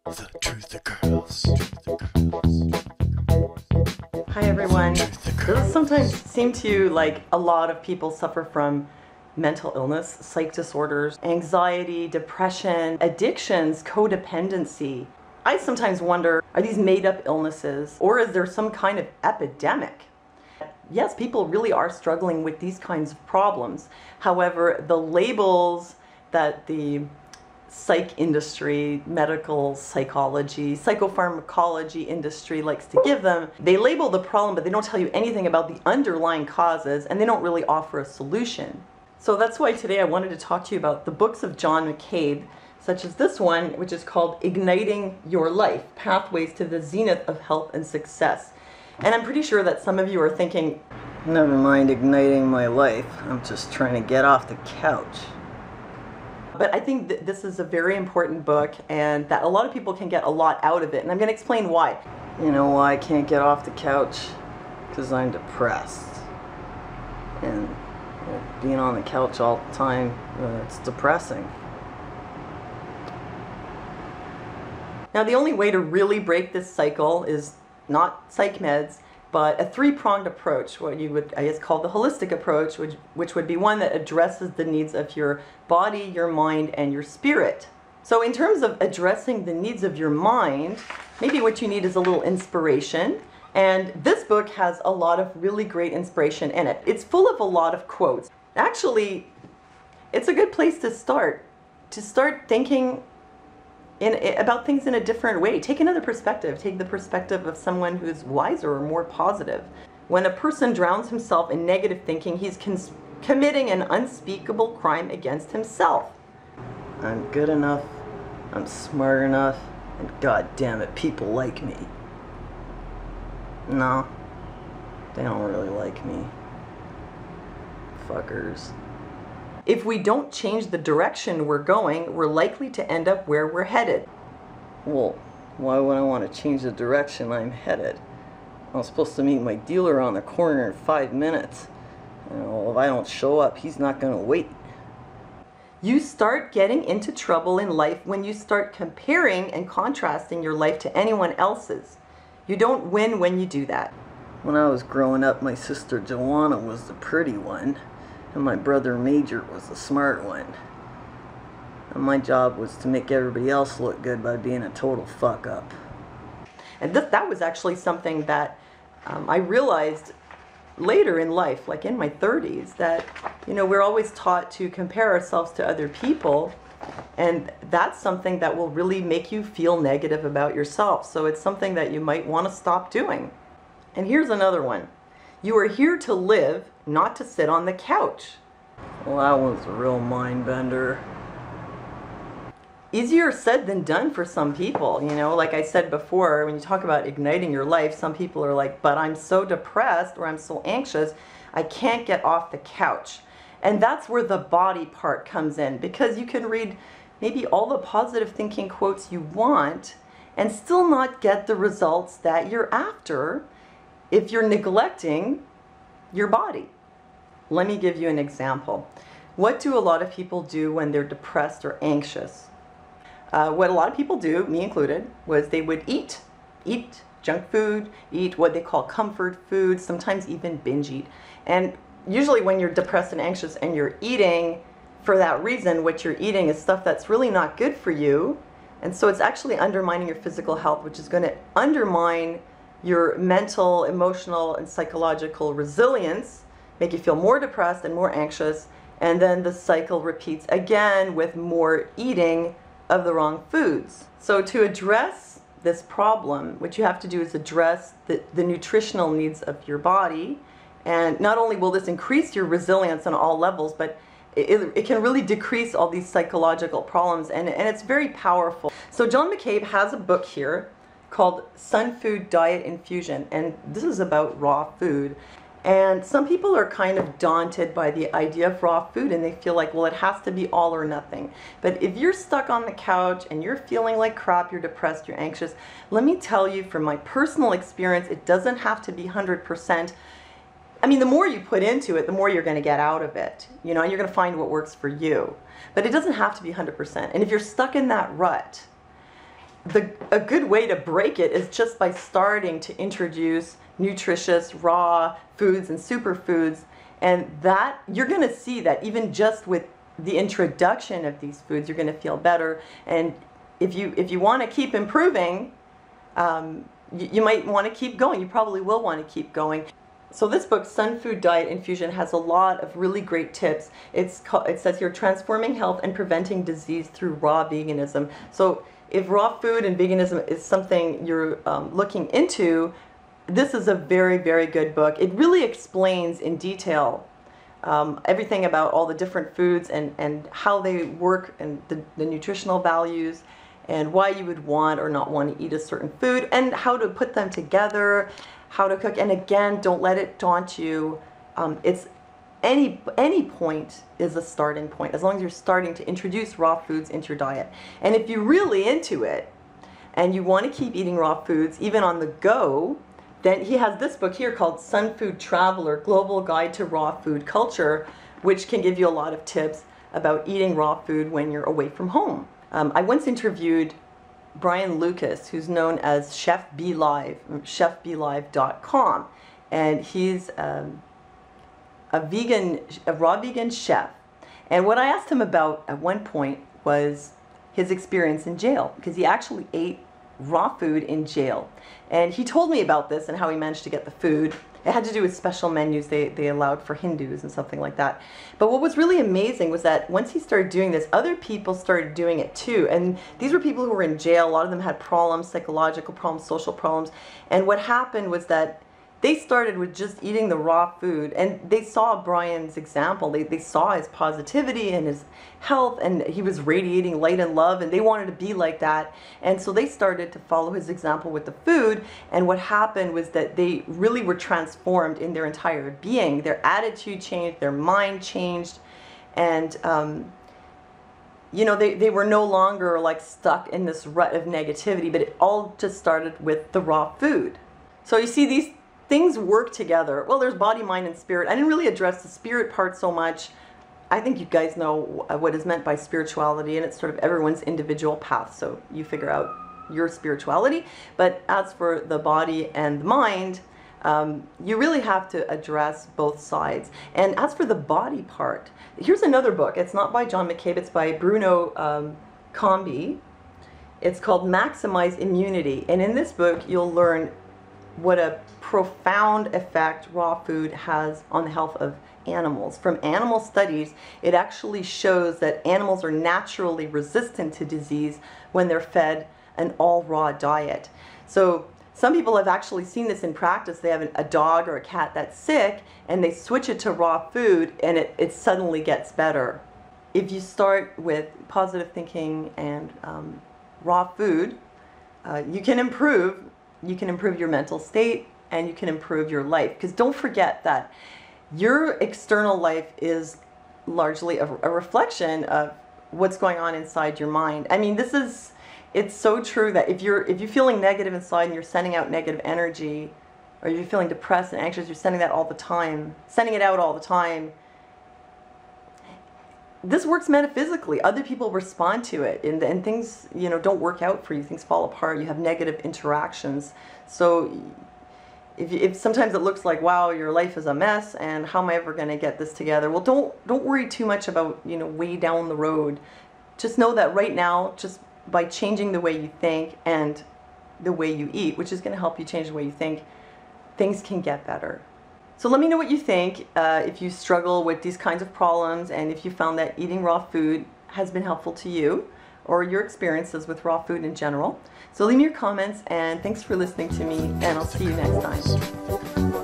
The Truth of Girls. Hi everyone. Does it sometimes seem to you like a lot of people suffer from mental illness, psych disorders, anxiety, depression, addictions, codependency? I sometimes wonder, are these made up illnesses or is there some kind of epidemic? Yes, people really are struggling with these kinds of problems. However, the labels that the psych industry, medical psychology, psychopharmacology industry likes to give them, they label the problem, but they don't tell you anything about the underlying causes, and they don't really offer a solution. So that's why today I wanted to talk to you about the books of John McCabe, such as this one, which is called Igniting Your Life, Pathways to the Zenith of Health and Success. And I'm pretty sure that some of you are thinking, never mind igniting my life, I'm just trying to get off the couch. But I think that this is a very important book and that a lot of people can get a lot out of it. And I'm going to explain why. You know why I can't get off the couch? Because I'm depressed. And being on the couch all the time, it's depressing. Now the only way to really break this cycle is not psych meds, but a three-pronged approach, what you would, I guess, call the holistic approach, which would be one that addresses the needs of your body, your mind, and your spirit. So in terms of addressing the needs of your mind, maybe what you need is a little inspiration. And this book has a lot of really great inspiration in it. It's full of a lot of quotes. Actually, it's a good place to start thinking about things in a different way. Take another perspective. Take the perspective of someone who's wiser or more positive. When a person drowns himself in negative thinking, he's committing an unspeakable crime against himself. I'm good enough, I'm smart enough, and god damn it, people like me. No, they don't really like me. Fuckers. If we don't change the direction we're going, we're likely to end up where we're headed. Well, why would I want to change the direction I'm headed? I'm supposed to meet my dealer on the corner in 5 minutes. Well, if I don't show up, he's not going to wait. You start getting into trouble in life when you start comparing and contrasting your life to anyone else's. You don't win when you do that. When I was growing up, my sister Joanna was the pretty one. And my brother Major was the smart one. And my job was to make everybody else look good by being a total fuck up. And that was actually something that I realized later in life, like in my 30s, that, you know, we're always taught to compare ourselves to other people. And that's something that will really make you feel negative about yourself. So it's something that you might want to stop doing. And here's another one. You are here to live, not to sit on the couch. Well, that was a real mind bender. Easier said than done for some people, you know, like I said before, when you talk about igniting your life, some people are like, but I'm so depressed or I'm so anxious, I can't get off the couch. And that's where the body part comes in, because you can read maybe all the positive thinking quotes you want and still not get the results that you're after if you're neglecting your body. Let me give you an example. What do a lot of people do when they're depressed or anxious? What a lot of people do, me included, was they would eat junk food, eat what they call comfort food, sometimes even binge eat. And usually when you're depressed and anxious and you're eating for that reason, what you're eating is stuff that's really not good for you. And so it's actually undermining your physical health, which is going to undermine your mental, emotional, and psychological resilience, make you feel more depressed and more anxious, and then the cycle repeats again with more eating of the wrong foods. So to address this problem, what you have to do is address the nutritional needs of your body, and not only will this increase your resilience on all levels, but it can really decrease all these psychological problems, and it's very powerful. So John McCabe has a book here called Sun Food Diet Infusion, and this is about raw food. And some people are kind of daunted by the idea of raw food, and they feel like, well, it has to be all or nothing. But if you're stuck on the couch and you're feeling like crap, you're depressed, you're anxious, let me tell you from my personal experience, it doesn't have to be 100%. I mean, the more you put into it, the more you're going to get out of it, you know, and you're going to find what works for you. But it doesn't have to be 100%. And if you're stuck in that rut, a good way to break it is just by starting to introduce nutritious raw foods and superfoods, and that you're going to see that even just with the introduction of these foods, you're going to feel better. And if you want to keep improving, you might want to keep going. You probably will want to keep going. So this book, Sun Food Diet Infusion, has a lot of really great tips. It says here, transforming health and preventing disease through raw veganism. So if raw food and veganism is something you're looking into, this is a very, very good book. It really explains in detail everything about all the different foods and how they work, and the nutritional values, and why you would want or not want to eat a certain food, and how to put them together, how to cook. And again, don't let it daunt you. It's any point is a starting point, as long as you're starting to introduce raw foods into your diet. And if you're really into it and you want to keep eating raw foods even on the go, then he has this book here called Sun Food Traveler, Global Guide to Raw Food Culture, which can give you a lot of tips about eating raw food when you're away from home. I once interviewed Brian Lucas, who's known as Chef Be Live, chefbelive.com, and he's a raw vegan chef. And what I asked him about at one point was his experience in jail, because he actually ate raw food in jail. And he told me about this and how he managed to get the food. It had to do with special menus they allowed for Hindus and something like that. But what was really amazing was that once he started doing this, other people started doing it too. And these were people who were in jail. A lot of them had problems, psychological problems, social problems. And what happened was that they started with just eating the raw food, and they saw Brian's example. They saw his positivity and his health, and he was radiating light and love, and they wanted to be like that. And so they started to follow his example with the food, and what happened was that they really were transformed in their entire being. Their attitude changed, their mind changed, and you know, they were no longer like stuck in this rut of negativity, but it all just started with the raw food. So you see, these things work together. Well, there's body, mind, and spirit. I didn't really address the spirit part so much. I think you guys know what is meant by spirituality, and it's sort of everyone's individual path, so you figure out your spirituality. But as for the body and the mind, you really have to address both sides. And as for the body part, here's another book. It's not by John McCabe, it's by Bruno Combi. It's called Maximize Immunity. And in this book, you'll learn what a profound effect raw food has on the health of animals. From animal studies, it actually shows that animals are naturally resistant to disease when they're fed an all raw diet. So some people have actually seen this in practice. They have a dog or a cat that's sick, and they switch it to raw food, and it suddenly gets better. If you start with positive thinking and raw food, you can improve. You can improve your mental state, and you can improve your life. Because don't forget that your external life is largely a reflection of what's going on inside your mind. I mean, it's so true that if you're feeling negative inside and you're sending out negative energy, or you're feeling depressed and anxious, you're sending that all the time, sending it out all the time. This works metaphysically. Other people respond to it, and things, you know, don't work out for you. Things fall apart. You have negative interactions. So if sometimes it looks like, wow, your life is a mess, and how am I ever going to get this together? Well, don't worry too much about, you know, way down the road. Just know that right now, just by changing the way you think and the way you eat, which is going to help you change the way you think, things can get better. So let me know what you think, if you struggle with these kinds of problems, and if you found that eating raw food has been helpful to you, or your experiences with raw food in general. So leave me your comments, and thanks for listening to me, and I'll see you next time.